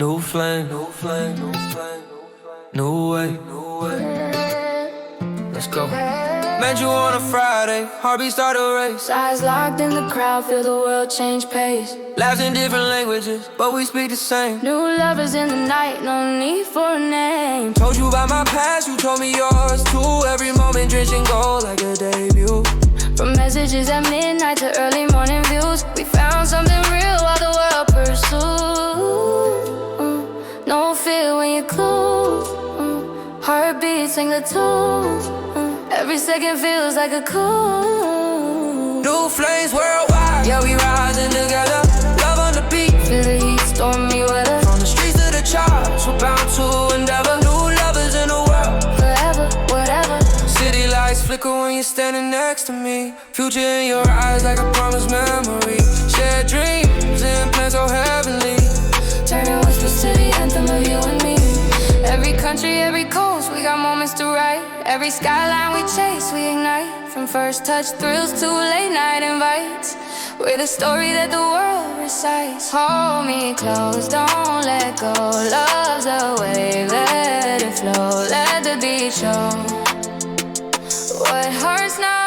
New flame, new flame, new flame, new way, new way. Let's go. Met you on a Friday, heartbeat start to race. Eyes locked in the crowd, feel the world change pace. Laughs in different languages, but we speak the same. New lovers in the night, no need for a name. Told you about my past, you told me yours too. Every moment drenched in gold like a debut. From messages at midnight to early morning views, we found something real while the world pursued. No fear when you clue. Heartbeats sing the tune. Every second feels like a coup. New flames worldwide, yeah, we rising together. Love on the beat, Feel the heat, stormy weather. from the streets to the charts, we're bound to endeavor. New lovers in the world, Forever, whatever. city lights flicker when you're standing next to me. Future in your eyes like a promised memory. Shared dreams and plans so heavenly. Turning whispers to the anthem of you and me. Every country, every coast, we got moments to write. Every skyline we chase, we ignite. From first touch thrills to late night invites. We're the story that the world recites. Hold me close, don't let go. Love's a wave, let it flow. Let the beat show what hurts now.